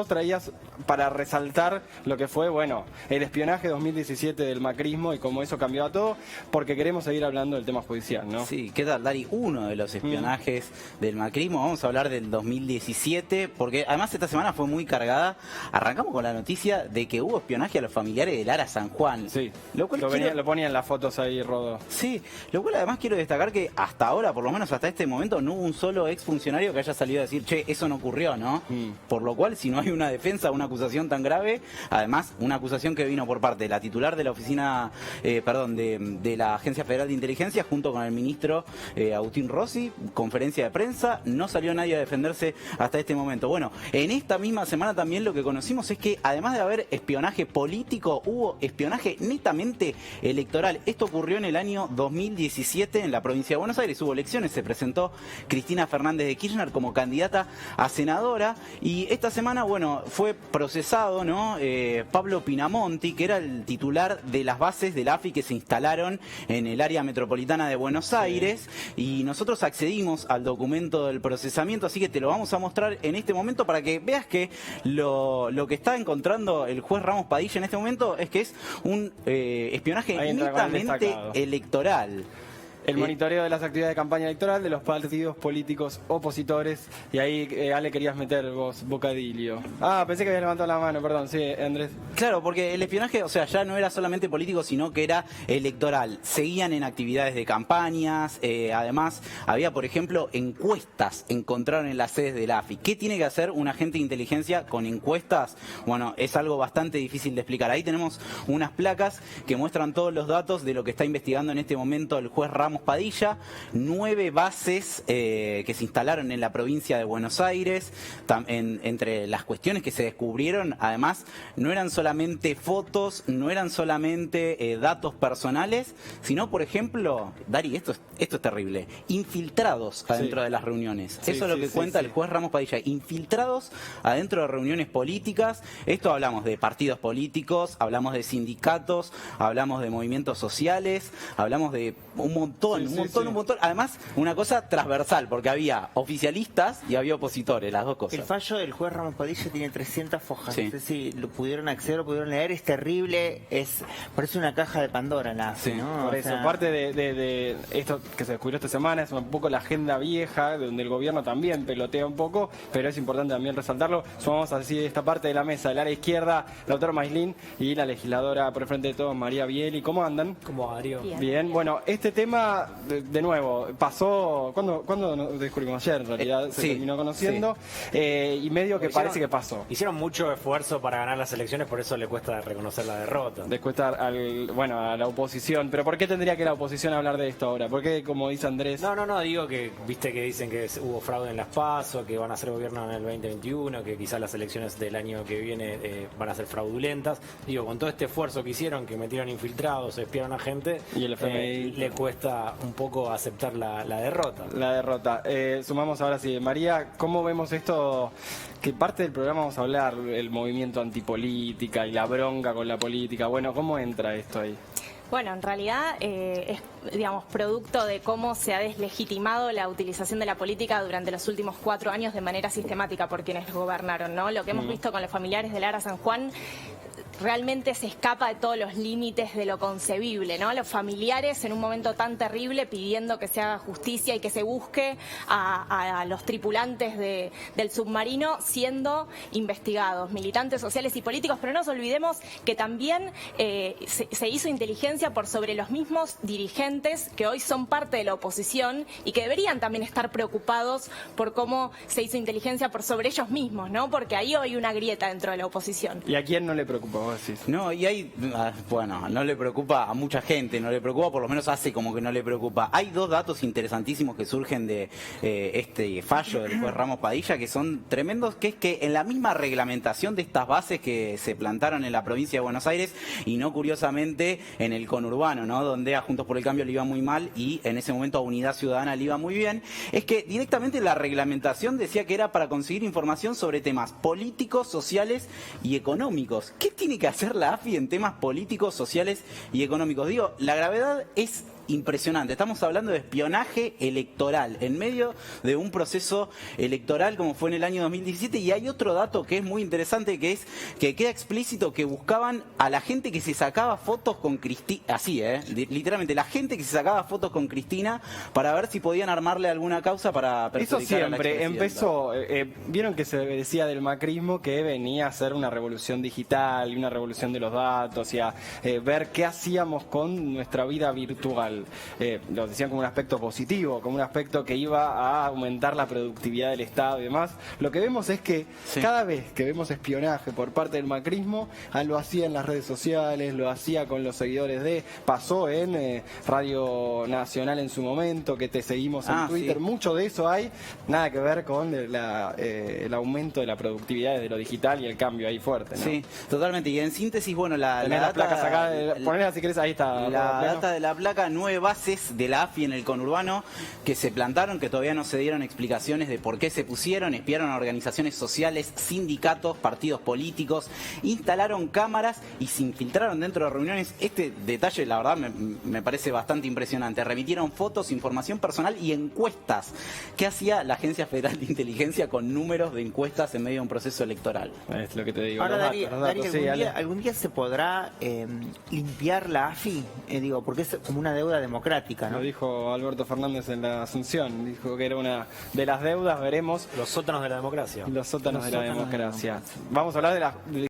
traías para resaltar lo que fue, bueno, el espionaje 2017 del macrismo y cómo eso cambió a todo, porque queremos seguir hablando del tema judicial, ¿no? Sí, ¿qué tal, Dari? Uno de los espionajes del macrismo, vamos a hablar del 2017, porque además esta semana fue muy cargada. Arrancamos con la noticia de que hubo espionaje a los familiares de Lara San Juan. Sí, lo cual lo ponía en las fotos ahí, Rodo. Sí, lo cual además quiero destacar que hasta ahora, por lo menos hasta este momento, no hubo un solo exfuncionario que haya salido a decir, che, eso no ocurrió, ¿no? Por lo cual, si no hay una defensa, una acusación tan grave, además una acusación que vino por parte de la titular de la oficina, de la Agencia Federal de Inteligencia, junto con el ministro Agustín Rossi, conferencia de prensa, no salió nadie a defenderse hasta este momento. Bueno, en esta misma semana también lo que conocimos es que además de haber espionaje político, hubo espionaje netamente electoral. Esto ocurrió en el año 2017 en la provincia de Buenos Aires, hubo elecciones, se presentó Cristina Fernández de Kirchner como candidata a senadora y esta semana, bueno, fue procesado, ¿no? Pablo Pinamonti, que era el titular de las bases de la AFI que se instalaron en el área metropolitana de Buenos Aires, y nosotros accedimos al documento del procesamiento, así que te lo vamos a mostrar en este momento para que veas que lo que está encontrando el juez Ramos Padilla en este momento es que es un espionaje netamente electoral. El monitoreo de las actividades de campaña electoral de los partidos políticos opositores. Y ahí, Ale, querías meter vos, bocadillo. Ah, pensé que habías levantado la mano, perdón. Sí, Andrés. Claro, porque el espionaje, o sea, ya no era solamente político, sino que era electoral. Seguían en actividades de campañas, además había, por ejemplo, encuestas, encontraron en las sedes de la AFI. ¿Qué tiene que hacer un agente de inteligencia con encuestas? Bueno, es algo bastante difícil de explicar. Ahí tenemos unas placas que muestran todos los datos de lo que está investigando en este momento el juez Ramos Padilla. 9 bases que se instalaron en la provincia de Buenos Aires. Entre las cuestiones que se descubrieron, además, no eran solamente fotos, no eran solamente datos personales, sino, por ejemplo, Dari, esto es terrible, infiltrados adentro de las reuniones. Eso es lo que cuenta el juez Ramos Padilla, infiltrados adentro de reuniones políticas. Esto hablamos de partidos políticos, hablamos de sindicatos, hablamos de movimientos sociales, hablamos de un montón. Además, una cosa transversal, porque había oficialistas y había opositores, las dos cosas. El fallo del juez Ramos Padilla tiene 300 fojas. No sé si lo pudieron acceder, lo pudieron leer. Es terrible, parece una caja de Pandora, ¿no? Por eso, parte de esto que se descubrió esta semana es un poco la agenda vieja, donde el gobierno también pelotea un poco, pero es importante también resaltarlo. Sumamos así esta parte de la mesa, del área izquierda, Lautaro Maislin y la legisladora por el frente de todos, María Bieli. ¿Cómo andan? ¿Cómo va, Darío? Bien, bueno, este tema, de nuevo, pasó, ¿cuándo nos descubrimos? Ayer, en realidad, se terminó conociendo, y medio que parece que pasó. Hicieron mucho esfuerzo para ganar las elecciones, por eso le cuesta reconocer la derrota. Les cuesta a la oposición, pero ¿por qué tendría que la oposición hablar de esto ahora? ¿Por qué, como dice Andrés? No, digo que, viste que dicen que hubo fraude en las PASO, que van a hacer gobierno en el 2021, que quizás las elecciones del año que viene van a ser fraudulentas. Digo, con todo este esfuerzo que hicieron, que metieron infiltrados, espiaron a gente, y el FMI le cuesta un poco aceptar la derrota. La derrota. Sumamos ahora sí. María, ¿cómo vemos esto? Que parte del programa vamos a hablar, el movimiento antipolítica y la bronca con la política. Bueno, ¿cómo entra esto ahí? Bueno, en realidad es, digamos, producto de cómo se ha deslegitimado la utilización de la política durante los últimos 4 años de manera sistemática por quienes gobernaron, ¿no? Lo que hemos visto con los familiares de Lara San Juan realmente se escapa de todos los límites de lo concebible, ¿no? Los familiares en un momento tan terrible pidiendo que se haga justicia y que se busque a los tripulantes del submarino siendo investigados, militantes sociales y políticos, pero no nos olvidemos que también se hizo inteligencia por sobre los mismos dirigentes que hoy son parte de la oposición y que deberían también estar preocupados por cómo se hizo inteligencia por sobre ellos mismos, ¿no? Porque ahí hay una grieta dentro de la oposición. ¿Y a quién no le preocupa? No, y hay, bueno, no le preocupa a mucha gente, no le preocupa, por lo menos hace como que no le preocupa. Hay 2 datos interesantísimos que surgen de este fallo del juez Ramos Padilla que son tremendos, que es que en la misma reglamentación de estas bases que se plantaron en la provincia de Buenos Aires, y no curiosamente en el conurbano, ¿no? Donde a Juntos por el Cambio le iba muy mal y en ese momento a Unidad Ciudadana le iba muy bien, es que directamente la reglamentación decía que era para conseguir información sobre temas políticos, sociales y económicos. ¿Qué tiene que hacer la AFI en temas políticos, sociales y económicos? Digo, la gravedad es impresionante. Estamos hablando de espionaje electoral en medio de un proceso electoral como fue en el año 2017. Y hay otro dato que es muy interesante, que es que queda explícito que buscaban a la gente que se sacaba fotos con Cristina, así, literalmente, la gente que se sacaba fotos con Cristina para ver si podían armarle alguna causa para perjudicar. Eso siempre a la empezó, vieron que se decía del macrismo que venía a hacer una revolución digital y una revolución de los datos y a ver qué hacíamos con nuestra vida virtual. Lo decían como un aspecto positivo, como un aspecto que iba a aumentar la productividad del Estado y demás. Lo que vemos es que cada vez que vemos espionaje por parte del macrismo, lo hacía en las redes sociales, lo hacía con los seguidores pasó en Radio Nacional en su momento, que te seguimos en Twitter, mucho de eso hay, nada que ver con el aumento de la productividad de lo digital y el cambio ahí fuerte, ¿no? Sí, totalmente. Y en síntesis, bueno, la data, placas acá, ponela si querés, ahí está. La data de la placa, 9 bases de la AFI en el conurbano que se plantaron, que todavía no se dieron explicaciones de por qué se pusieron, espiaron a organizaciones sociales, sindicatos, partidos políticos, instalaron cámaras y se infiltraron dentro de reuniones. Este detalle, la verdad, me parece bastante impresionante. Remitieron fotos, información personal y encuestas. ¿Qué hacía la Agencia Federal de Inteligencia con números de encuestas en medio de un proceso electoral? Es lo que te digo. Ahora, Darío, sí, ¿algún día se podrá limpiar la AFI? Digo, porque es como una deuda democrática, ¿no? Lo dijo Alberto Fernández en la Asunción. Dijo que era una de las deudas, veremos. Los sótanos de la democracia. Los sótanos de la democracia. Vamos a hablar de las